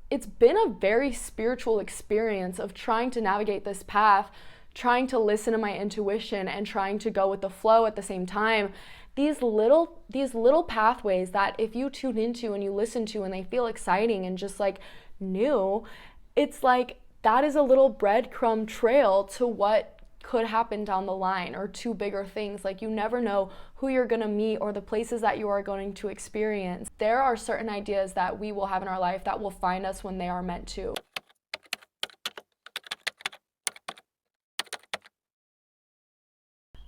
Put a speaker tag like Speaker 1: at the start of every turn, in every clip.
Speaker 1: it's been a very spiritual experience of trying to navigate this path, trying to listen to my intuition and trying to go with the flow at the same time. These little pathways that if you tune into and you listen to and they feel exciting and just like new, it's like that is a little breadcrumb trail to what could happen down the line, or to bigger things. Like, you never know who you're going to meet or the places that you are going to experience. There are certain ideas that we will have in our life that will find us when they are meant to.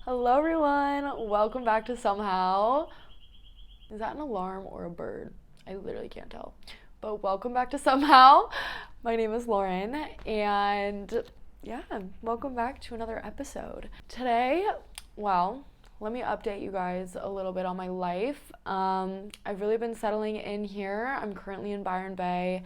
Speaker 1: Hello everyone, welcome back to Somehow. Is that an alarm or a bird? I literally can't tell. But welcome back to Somehow. My name is Lauren, and yeah, welcome back to another episode. Today, well, let me update you guys a little bit on my life. I've really been settling in here. I'm currently in Byron Bay,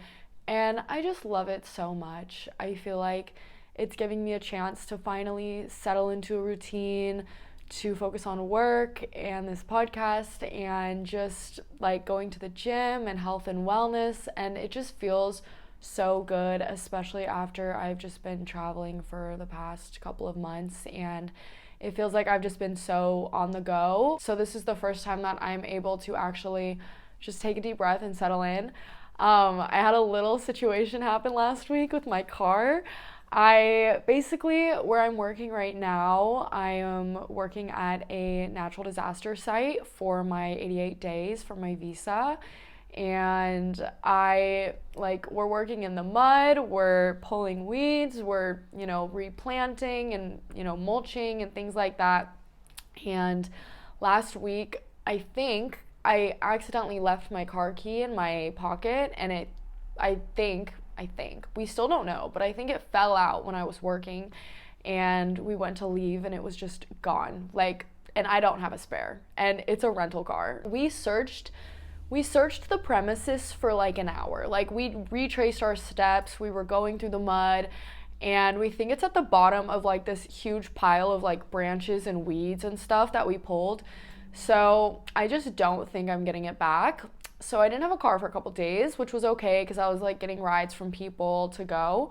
Speaker 1: and I just love it so much. I feel like it's giving me a chance to finally settle into a routine, to focus on work and this podcast and just like going to the gym and health and wellness. And it just feels so good, especially after I've just been traveling for the past couple of months, and it feels like I've just been so on the go. So this is the first time that I'm able to actually just take a deep breath and settle in. I had a little situation happen last week with my car. Where I'm working right now, I am working at a natural disaster site for my 88 days for my visa. And we're working in the mud, we're pulling weeds, we're, replanting and, mulching and things like that. And last week, I think I accidentally left my car key in my pocket, and I think, we still don't know, but I think it fell out when I was working, and we went to leave and it was just gone. And I don't have a spare, and it's a rental car. We searched the premises for like an hour. Like, we retraced our steps, we were going through the mud, and we think it's at the bottom of like this huge pile of like branches and weeds and stuff that we pulled. So I just don't think I'm getting it back. So I didn't have a car for a couple days, which was okay because I was like getting rides from people to go.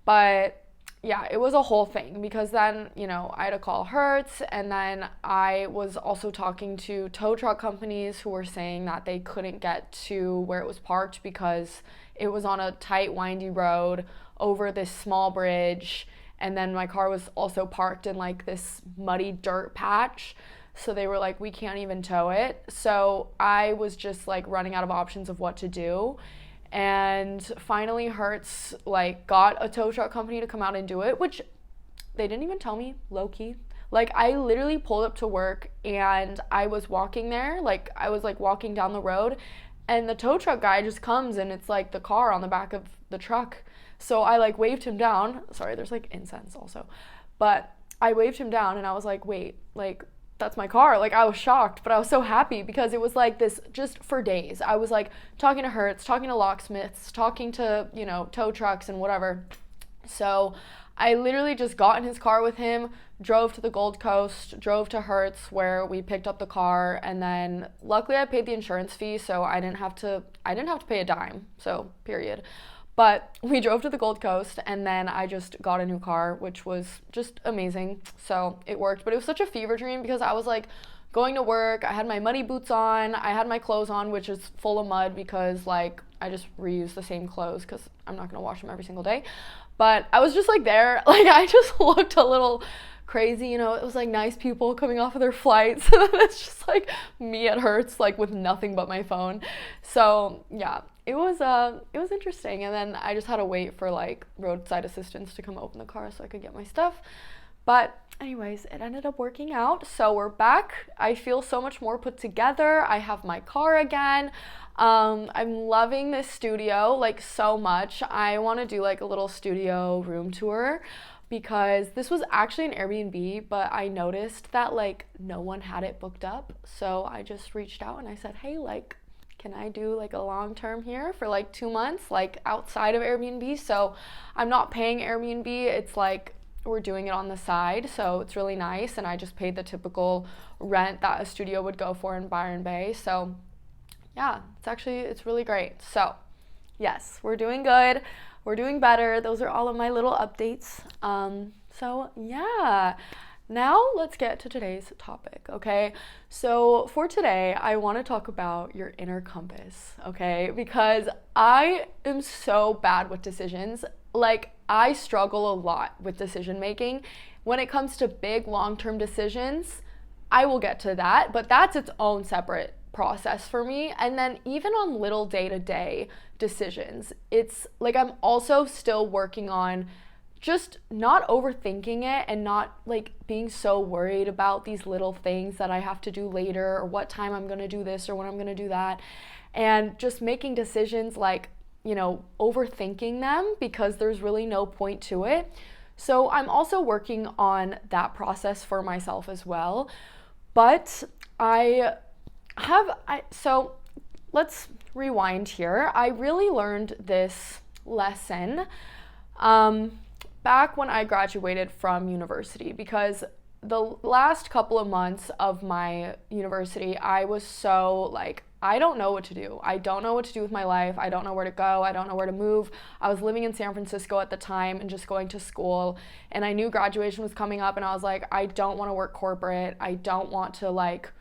Speaker 1: But yeah, it was a whole thing because then, I had to call Hertz, and then I was also talking to tow truck companies who were saying that they couldn't get to where it was parked because it was on a tight, windy road over this small bridge. And then my car was also parked in like this muddy dirt patch. So they were like, we can't even tow it. So I was just like running out of options of what to do. And finally Hertz got a tow truck company to come out and do it, which they didn't even tell me, low key. I literally pulled up to work and I was walking there, I was walking down the road, and the tow truck guy just comes, and it's like the car on the back of the truck. So I waved him down. Sorry, there's incense also. But I waved him down and I was like, wait, that's my car. I was shocked, but I was so happy because it was this just for days. I was talking to Hertz, talking to locksmiths, talking to, tow trucks and whatever. So I literally just got in his car with him, drove to the Gold Coast, drove to Hertz where we picked up the car, and then luckily I paid the insurance fee, so I didn't have to pay a dime. So period. But we drove to the Gold Coast, and then I just got a new car, which was just amazing. So it worked. But it was such a fever dream because I was going to work. I had my muddy boots on. I had my clothes on, which is full of mud because I just reuse the same clothes because I'm not going to wash them every single day. But I was just there. I just looked a little crazy, it was nice people coming off of their flights. And then it's just me at Hertz, with nothing but my phone. So yeah. It was interesting, and then I just had to wait for roadside assistance to come open the car so I could get my stuff. But anyways, it ended up working out, so we're back. I feel so much more put together. I have my car again. I'm loving this studio so much. I want to do a little studio room tour because this was actually an Airbnb, but I noticed that no one had it booked up, so I just reached out and I said, hey, can I do a long term here for 2 months, outside of Airbnb? So I'm not paying Airbnb. It's we're doing it on the side. So it's really nice. And I just paid the typical rent that a studio would go for in Byron Bay. So yeah, it's really great. So Yes, we're doing good. We're doing better. Those are all of my little updates. So yeah. Now let's get to today's topic, okay? So for today, I want to talk about your inner compass, okay? Because I am so bad with decisions. Like, I struggle a lot with decision making. When it comes to big long-term decisions, I will get to that, but that's its own separate process for me. And then even on little day-to-day decisions, it's like I'm also still working on just not overthinking it and not like being so worried about these little things that I have to do later or what time I'm going to do this or when I'm going to do that, and just making decisions like, overthinking them because there's really no point to it. So I'm also working on that process for myself as well. But so let's rewind here. I really learned this lesson back when I graduated from university, because the last couple of months of my university, I was so like, I don't know what to do. I don't know what to do with my life. I don't know where to go. I don't know where to move. I was living in San Francisco at the time and just going to school. And I knew graduation was coming up and I was like, I don't want to work corporate. I don't want to like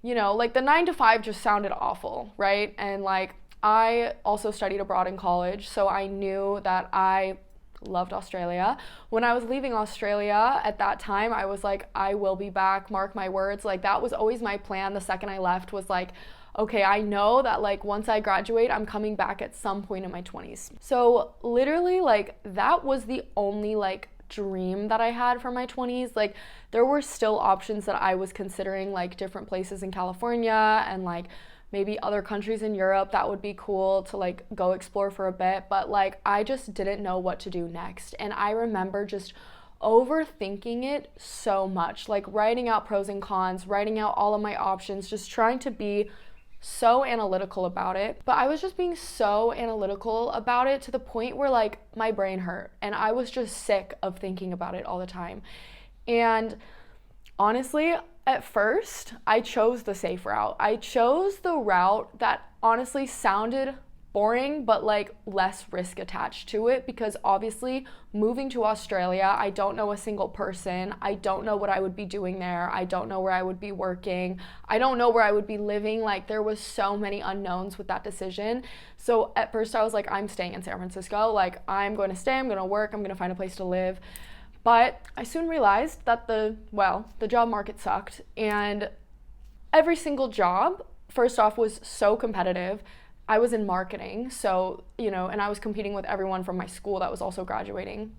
Speaker 1: the 9 to 5 just sounded awful, right? And like, I also studied abroad in college. So I knew that I loved Australia. When I was leaving Australia at that time, I was like, I will be back, mark my words. Like, that was always my plan. The second I left was like, okay, I know that like once I graduate, I'm coming back at some point in my 20s. So literally like that was the only like dream that I had for my 20s. Like, there were still options that I was considering, like different places in California and like maybe other countries in Europe that would be cool to like go explore for a bit, but like I just didn't know what to do next. And I remember just overthinking it so much, like writing out pros and cons, writing out all of my options, just trying to be so analytical about it. But I was just being so analytical about it to the point where like my brain hurt and I was just sick of thinking about it all the time. And honestly, at first, I chose the safe route. I chose the route that honestly sounded boring, but like less risk attached to it, because obviously moving to Australia, I don't know a single person. I don't know what I would be doing there. I don't know where I would be working. I don't know where I would be living. Like, there was so many unknowns with that decision. So at first I was like, I'm staying in San Francisco. Like, I'm going to stay, I'm going to work, I'm going to find a place to live. But I soon realized that the job market sucked, and every single job, first off, was so competitive. I was in marketing, so, and I was competing with everyone from my school that was also graduating.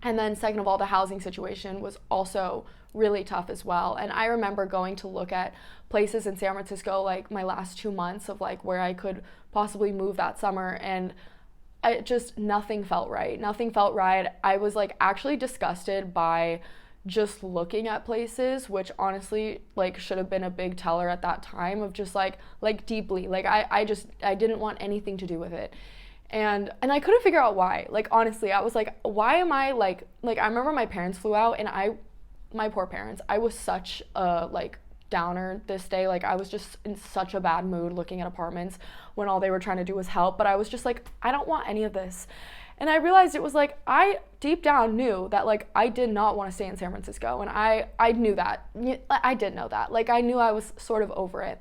Speaker 1: And then second of all, the housing situation was also really tough as well. And I remember going to look at places in San Francisco, like my last 2 months of like where I could possibly move that summer, and nothing felt right. Nothing felt right. I was like actually disgusted by just looking at places, which honestly like should have been a big teller at that time of just like deeply, like I didn't want anything to do with it. And I couldn't figure out why. Like, honestly, I was like, why am I like I remember my parents flew out, and my poor parents, I was such a like downer this day. Like, I was just in such a bad mood looking at apartments when all they were trying to do was help. But I was just like, I don't want any of this. And I realized it was like, I deep down knew that like I did not want to stay in San Francisco. And I knew that. I did know that. Like, I knew I was sort of over it.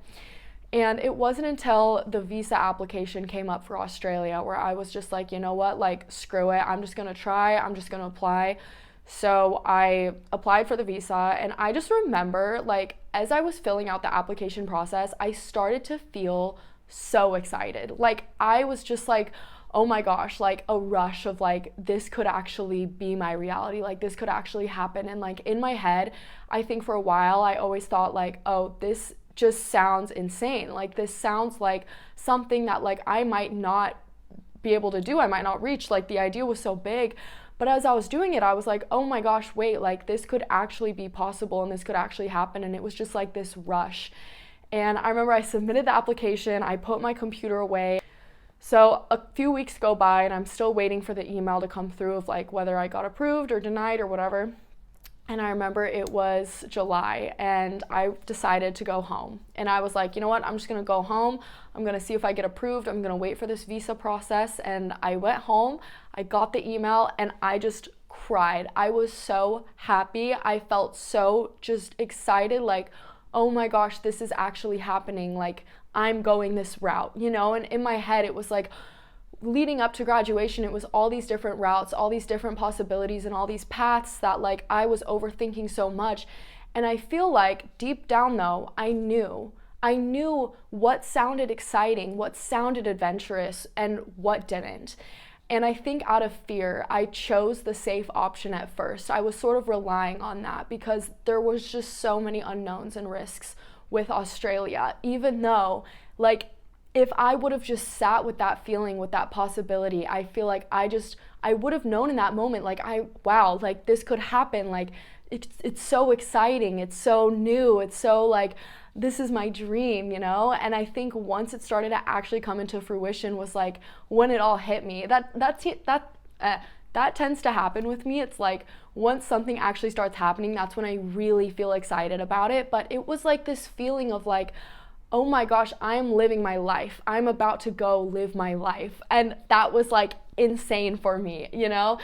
Speaker 1: And it wasn't until the visa application came up for Australia where I was just like, you know what, like, screw it. I'm just going to try. I'm just going to apply. So I applied for the visa, and I just remember, like, as I was filling out the application process, I started to feel so excited. Like, I was just like, oh my gosh, like a rush of like, this could actually be my reality. Like, this could actually happen. And like in my head, I think for a while, I always thought like, oh, this just sounds insane. Like, this sounds like something that like I might not be able to do. I might not reach. Like, the idea was so big. But as I was doing it, I was like, oh my gosh, wait, like this could actually be possible and this could actually happen. And it was just like this rush. And I remember I submitted the application, I put my computer away. So a few weeks go by and I'm still waiting for the email to come through of like whether I got approved or denied or whatever. And I remember it was July and I decided to go home. And I was like, you know what? I'm just gonna go home. I'm gonna see if I get approved. I'm gonna wait for this visa process. And I went home, I got the email, and I just cried. I was so happy. I felt so just excited, like, oh my gosh, this is actually happening. Like, I'm going this route, you know? And in my head, it was like, leading up to graduation, it was all these different routes, all these different possibilities, and all these paths that like I was overthinking so much. And I feel like deep down though, I knew what sounded exciting, what sounded adventurous, and what didn't. And I think out of fear, I chose the safe option at first. I was sort of relying on that because there was just so many unknowns and risks with Australia, even though like if I would have just sat with that feeling, with that possibility, I feel like I would have known in that moment, like, wow, like this could happen. Like, it's so exciting. It's so new. It's so like, this is my dream, you know? And I think once it started to actually come into fruition was like when it all hit me. That tends to happen with me. It's like once something actually starts happening, that's when I really feel excited about it. But it was like this feeling of like, oh my gosh, I'm living my life. I'm about to go live my life. And that was like insane for me, you know?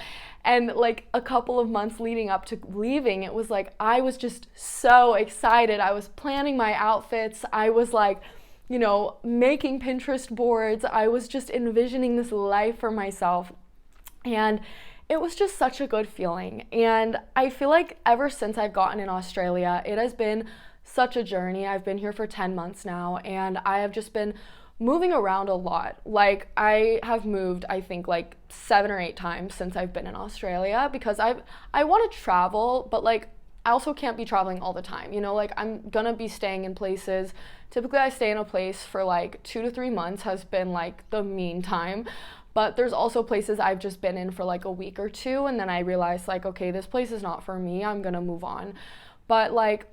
Speaker 1: And like a couple of months leading up to leaving, it was like I was just so excited. I was planning my outfits. I was like, you know, making Pinterest boards. I was just envisioning this life for myself. And it was just such a good feeling. And I feel like ever since I've gotten in Australia, it has been such a journey. I've been here for 10 months now, and I have just been moving around a lot. Like I have moved, I think like 7 or 8 times since I've been in Australia because I want to travel, but like I also can't be traveling all the time. You know, like I'm gonna be staying in places. Typically I stay in a place for like 2 to 3 months has been like the mean time. But there's also places I've just been in for like a week or two, and then I realized like, okay, this place is not for me. I'm gonna move on. But like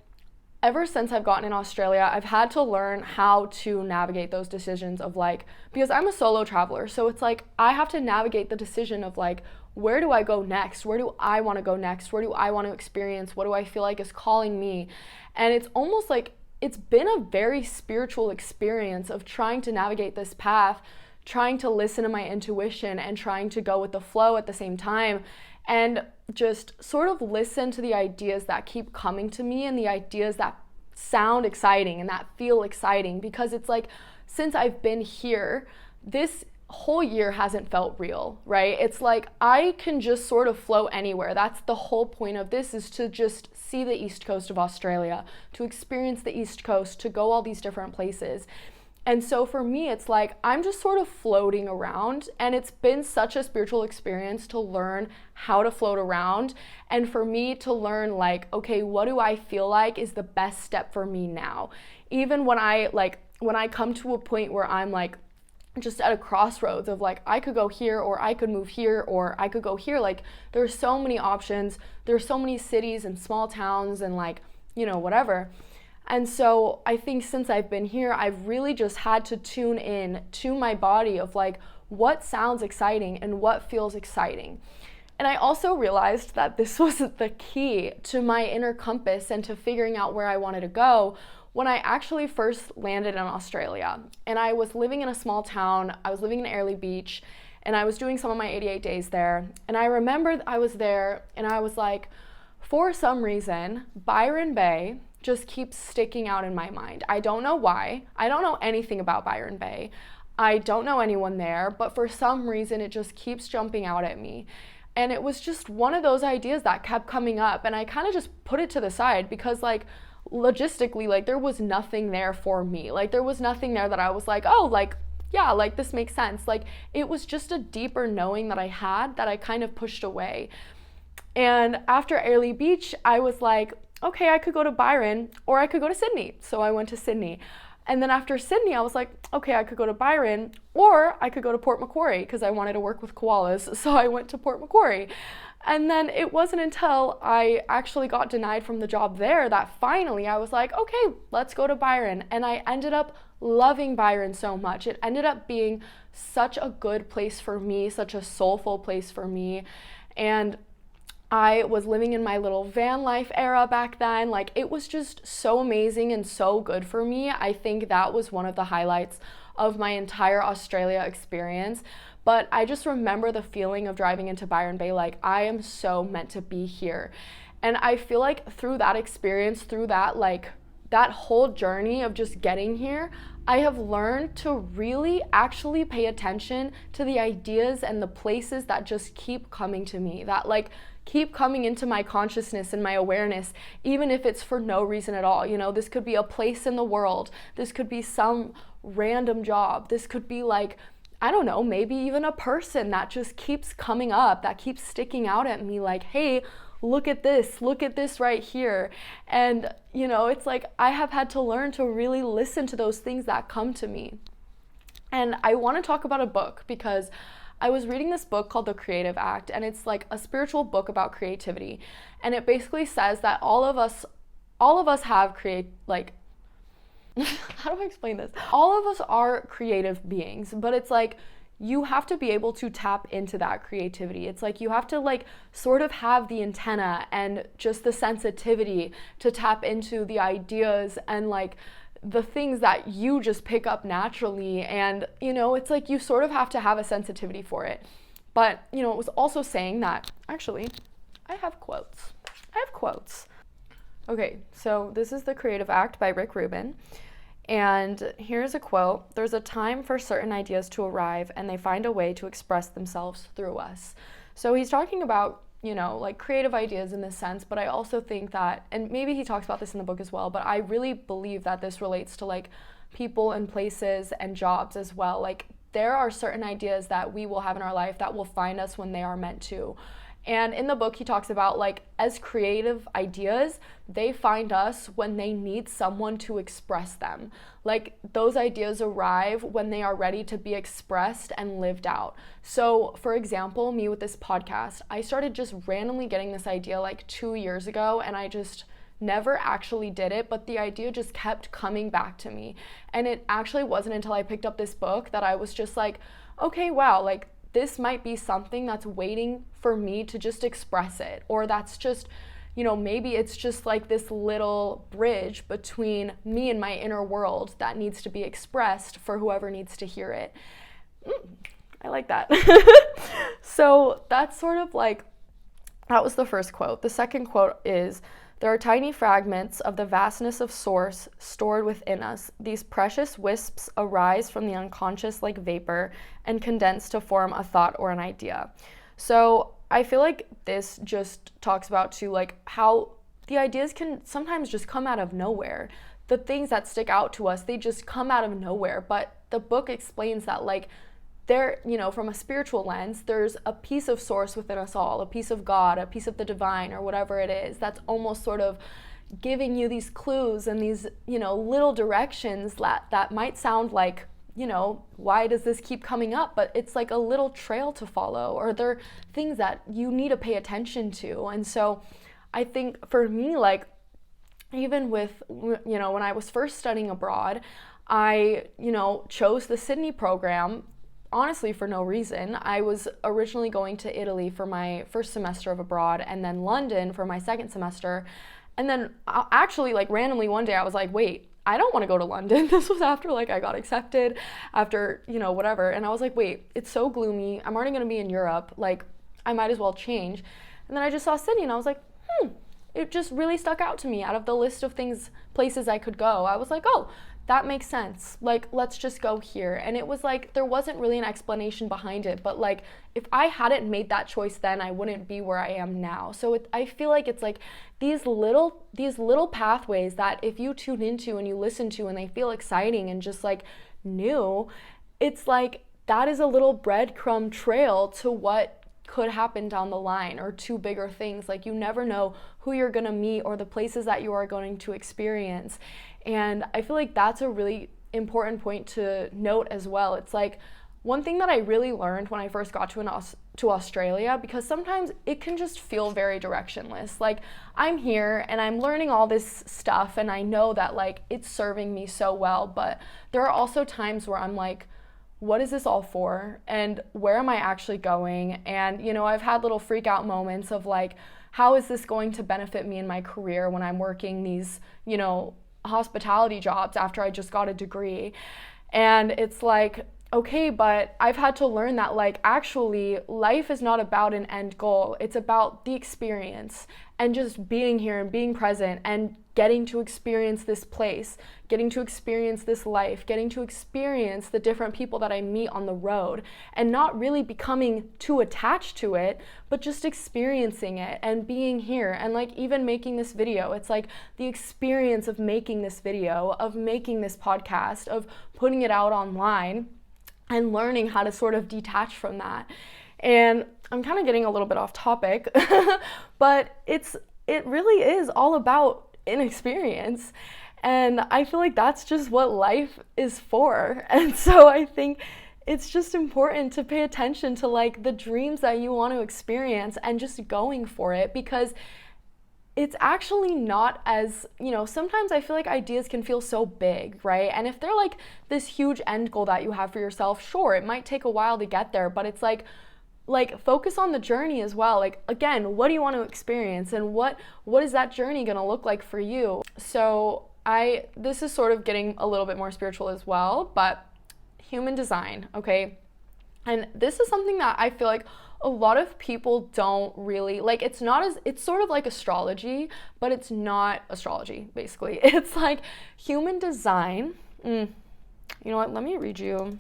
Speaker 1: ever since I've gotten in Australia, I've had to learn how to navigate those decisions of like, because I'm a solo traveler, so it's like I have to navigate the decision of like, where do I go next? Where do I want to go next? Where do I want to experience? What do I feel like is calling me? And it's almost like it's been a very spiritual experience of trying to navigate this path, trying to listen to my intuition and trying to go with the flow at the same time. And just sort of listen to the ideas that keep coming to me and the ideas that sound exciting and that feel exciting, because it's like since I've been here, this whole year hasn't felt real, right? It's like I can just sort of flow anywhere. That's the whole point of this, is to just see the east coast of Australia, to experience the east coast, to go all these different places. And so for me, it's like I'm just sort of floating around, and it's been such a spiritual experience to learn how to float around, and for me to learn like, okay, what do I feel like is the best step for me now? Even when I come to a point where I'm like just at a crossroads of like, I could go here, or I could move here, or I could go here. Like there's so many options. There's so many cities and small towns and like, you know, whatever. And so I think since I've been here, I've really just had to tune in to my body of like what sounds exciting and what feels exciting. And I also realized that this was the key to my inner compass and to figuring out where I wanted to go when I actually first landed in Australia. And I was living in a small town. I was living in Airlie Beach, and I was doing some of my 88 days there. And I remember I was there and I was like, for some reason, Byron Bay just keeps sticking out in my mind. I don't know why. I don't know anything about Byron Bay. I don't know anyone there, but for some reason it just keeps jumping out at me. And it was just one of those ideas that kept coming up, and I kind of just put it to the side because like logistically, like there was nothing there for me. Like there was nothing there that I was like, oh, like yeah, like this makes sense. Like it was just a deeper knowing that I had that I kind of pushed away. And after Airlie Beach, I was like, okay, I could go to Byron or I could go to Sydney. So I went to Sydney. And then after Sydney, I was like, okay, I could go to Byron or I could go to Port Macquarie because I wanted to work with koalas. So I went to Port Macquarie. And then it wasn't until I actually got denied from the job there that finally I was like, okay, let's go to Byron. And I ended up loving Byron so much. It ended up being such a good place for me, such a soulful place for me. And I was living in my little van life era back then. Like, it was just so amazing and so good for me. I think that was one of the highlights of my entire Australia experience. But I just remember the feeling of driving into Byron Bay, like, I am so meant to be here. And I feel like through that experience, through that, like, that whole journey of just getting here, I have learned to really actually pay attention to the ideas and the places that just keep coming to me, that like keep coming into my consciousness and my awareness, even if it's for no reason at all. You know, this could be a place in the world, this could be some random job, this could be like, I don't know, maybe even a person that just keeps coming up, that keeps sticking out at me like, hey, look at this right here. And, you know, it's like I have had to learn to really listen to those things that come to me. And I want to talk about a book because I was reading this book called The Creative Act, and it's like a spiritual book about creativity. And it basically says that all of us have how do I explain this? All of us are creative beings, but it's like you have to be able to tap into that creativity. It's like you have to like sort of have the antenna and just the sensitivity to tap into the ideas and like the things that you just pick up naturally. And, you know, it's like you sort of have to have a sensitivity for it. But, you know, it was also saying that, actually, I have quotes. Okay, so this is The Creative Act by Rick Rubin. And here's a quote: "There's a time for certain ideas to arrive, and they find a way to express themselves through us." So he's talking about, you know, like creative ideas in this sense, but I also think that, and maybe he talks about this in the book as well, but I really believe that this relates to like people and places and jobs as well. Like there are certain ideas that we will have in our life that will find us when they are meant to. And in the book, he talks about like as creative ideas, they find us when they need someone to express them. Like those ideas arrive when they are ready to be expressed and lived out. So for example, me with this podcast, I started just randomly getting this idea like 2 years ago, and I just never actually did it, but the idea just kept coming back to me. And it actually wasn't until I picked up this book that I was just like, okay, wow, like this might be something that's waiting for me to just express it, or that's just, you know, maybe it's just like this little bridge between me and my inner world that needs to be expressed for whoever needs to hear it. I like that. So that's sort of like, that was the first quote. The second quote is, "There are tiny fragments of the vastness of source stored within us. These precious wisps arise from the unconscious like vapor and condense to form a thought or an idea." So I feel like this just talks about too, like how the ideas can sometimes just come out of nowhere. The things that stick out to us, they just come out of nowhere. But the book explains that like there, you know, from a spiritual lens, there's a piece of source within us all, a piece of God, a piece of the divine, or whatever it is, that's almost sort of giving you these clues and these, you know, little directions that might sound like, you know, why does this keep coming up? But it's like a little trail to follow, or they're things that you need to pay attention to. And so I think for me, like, even with, you know, when I was first studying abroad, I, you know, chose the Sydney program honestly for no reason. I was originally going to Italy for my first semester of abroad, and then London for my second semester. And then actually, like randomly one day I was like, wait, I don't want to go to London. This was after like I got accepted, after, you know, whatever. And I was like, wait, it's so gloomy. I'm already going to be in Europe. Like I might as well change. And then I just saw Sydney and I was like, it just really stuck out to me out of the list of places I could go. I was like, oh, that makes sense. Like, let's just go here. And it was like, there wasn't really an explanation behind it, but like, if I hadn't made that choice then, I wouldn't be where I am now. So I feel like it's like these little pathways that if you tune into and you listen to and they feel exciting and just like new, it's like, that is a little breadcrumb trail to what could happen down the line, or to bigger things. Like you never know who you're gonna meet or the places that you are going to experience. And I feel like that's a really important point to note as well. It's like one thing that I really learned when I first got to Australia, because sometimes it can just feel very directionless. Like I'm here and I'm learning all this stuff and I know that like it's serving me so well, but there are also times where I'm like, what is this all for? And where am I actually going? And, I've had little freak out moments of like, how is this going to benefit me in my career when I'm working these, hospitality jobs after I just got a degree? And it's like, okay, but I've had to learn that like actually life is not about an end goal. It's about the experience and just being here and being present and getting to experience this place, getting to experience this life, getting to experience the different people that I meet on the road, and not really becoming too attached to it, but just experiencing it and being here. And like even making this video, it's like the experience of making this video, of making this podcast, of putting it out online, and learning how to sort of detach from that. And I'm kind of getting a little bit off topic, but it really is all about an experience. And I feel like that's just what life is for. And so I think it's just important to pay attention to like the dreams that you want to experience and just going for it, because it's actually not as, sometimes I feel like ideas can feel so big, right? And if they're like this huge end goal that you have for yourself, sure, it might take a while to get there, but it's like focus on the journey as well. Like, again, what do you want to experience, and what is that journey going to look like for you? So this is sort of getting a little bit more spiritual as well, but human design, okay? And this is something that I feel like a lot of people don't really like. It's sort of like astrology, but it's not astrology, basically. It's like human design. You know what? Let me read you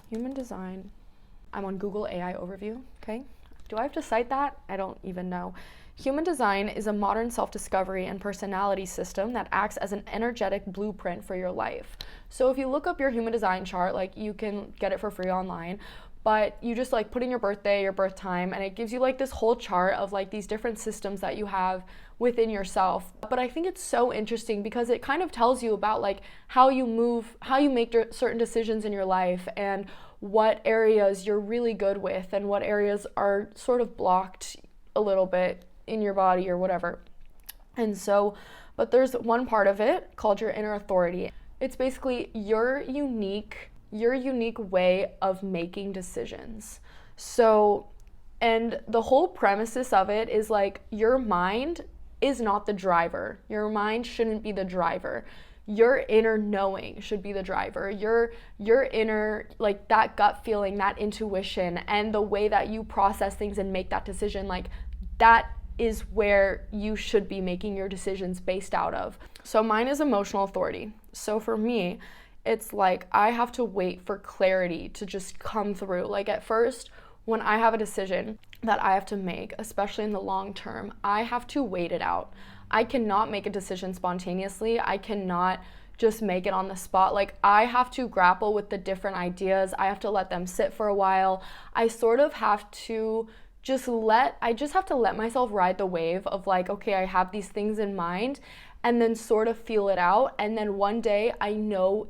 Speaker 1: human design. I'm on Google AI overview, okay? Do I have to cite that? I don't even know. Human design is a modern self-discovery and personality system that acts as an energetic blueprint for your life. So if you look up your human design chart, like you can get it for free online, but you just like put in your birthday, your birth time, and it gives you like this whole chart of like these different systems that you have within yourself. But I think it's so interesting because it kind of tells you about like how you move, how you make certain decisions in your life, and what areas you're really good with and what areas are sort of blocked a little bit in your body or whatever. And so, but there's one part of it called your inner authority. It's basically your unique way of making decisions. So, and the whole premises of it is like your mind is not the driver. Your mind shouldn't be the driver. Your inner knowing should be the driver. Your inner, like that gut feeling, that intuition, and the way that you process things and make that decision, like that is where you should be making your decisions based out of. So mine is emotional authority. So for me, it's like I have to wait for clarity to just come through. Like at first, when I have a decision that I have to make, especially in the long term, I have to wait it out. I cannot make a decision spontaneously. I cannot just make it on the spot. Like I have to grapple with the different ideas. I have to let them sit for a while. I sort of have to I just have to let myself ride the wave of like, okay, I have these things in mind, and then sort of feel it out. And then one day I know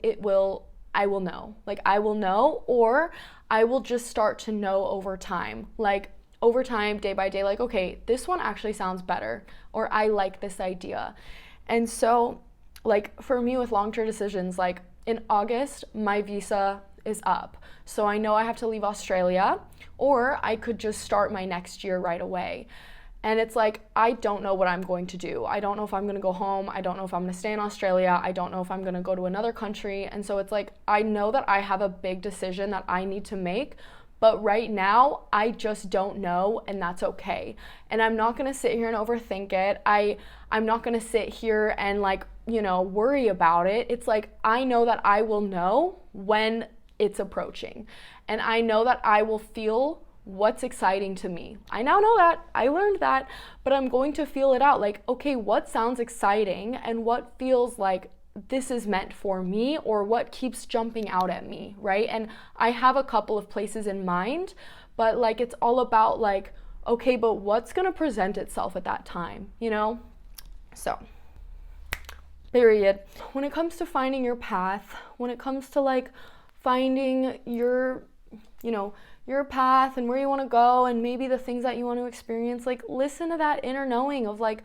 Speaker 1: I will know. Like I will know, or I will just start to know over time. Like over time, day by day, like, okay, this one actually sounds better, or I like this idea. And so like for me with long-term decisions, like in August, my visa is up. So I know I have to leave Australia, or I could just start my next year right away. And it's like, I don't know what I'm going to do. I don't know if I'm going to go home. I don't know if I'm going to stay in Australia. I don't know if I'm going to go to another country. And so it's like, I know that I have a big decision that I need to make, but right now I just don't know, and that's okay. And I'm not going to sit here and overthink it. I'm not going to sit here and like, worry about it. It's like, I know that I will know when it's approaching. And I know that I will feel what's exciting to me. I now know that. I learned that, but I'm going to feel it out. Like, okay, what sounds exciting and what feels like this is meant for me, or what keeps jumping out at me, right? And I have a couple of places in mind, but like it's all about like, okay, but what's going to present itself at that time, So, period. When it comes to finding your path, when it comes to like finding your path and where you want to go and maybe the things that you want to experience, like listen to that inner knowing of like,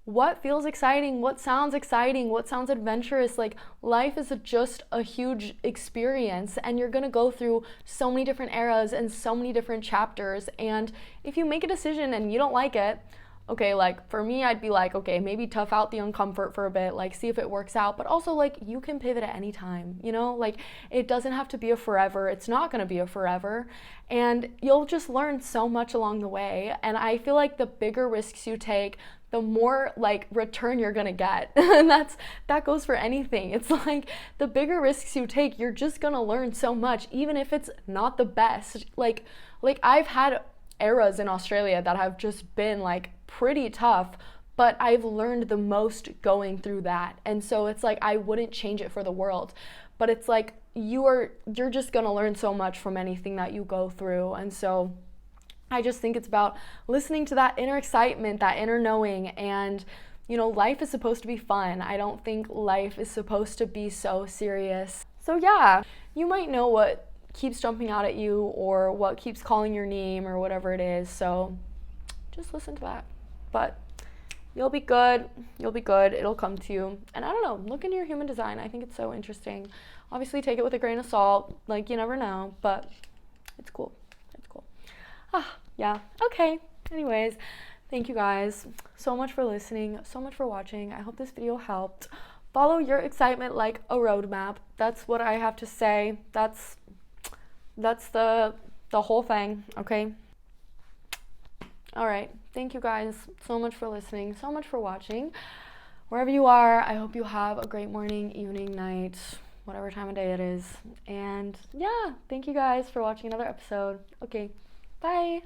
Speaker 1: what feels exciting, what sounds exciting, what sounds adventurous. Like, life is just a huge experience, and you're gonna go through so many different eras and so many different chapters. And if you make a decision and you don't like it, okay, like for me, I'd be like, okay, maybe tough out the uncomfort for a bit, like see if it works out. But also, like, you can pivot at any time, you know? Like, it doesn't have to be a forever. It's not gonna be a forever. And you'll just learn so much along the way. And I feel like the bigger risks you take, the more like return you're gonna get. And that goes for anything. It's like the bigger risks you take, you're just gonna learn so much, even if it's not the best. Like I've had eras in Australia that have just been like pretty tough, but I've learned the most going through that. And so it's like I wouldn't change it for the world. But it's like you're just going to learn so much from anything that you go through. And so I just think it's about listening to that inner excitement, that inner knowing. And you know, life is supposed to be fun. I don't think life is supposed to be so serious. So yeah, you might know what keeps jumping out at you or what keeps calling your name or whatever it is. So just listen to that. But you'll be good. You'll be good. It'll come to you. And I don't know, look into your human design. I think it's so interesting. Obviously, take it with a grain of salt. Like, you never know, but it's cool. It's cool. Yeah. Okay. Anyways, thank you guys so much for listening, so much for watching. I hope this video helped. Follow your excitement like a roadmap. That's what I have to say. That's the whole thing, okay? All right. Thank you guys so much for listening, so much for watching. Wherever you are, I hope you have a great morning, evening, night, whatever time of day it is. And yeah, thank you guys for watching another episode. Okay, bye.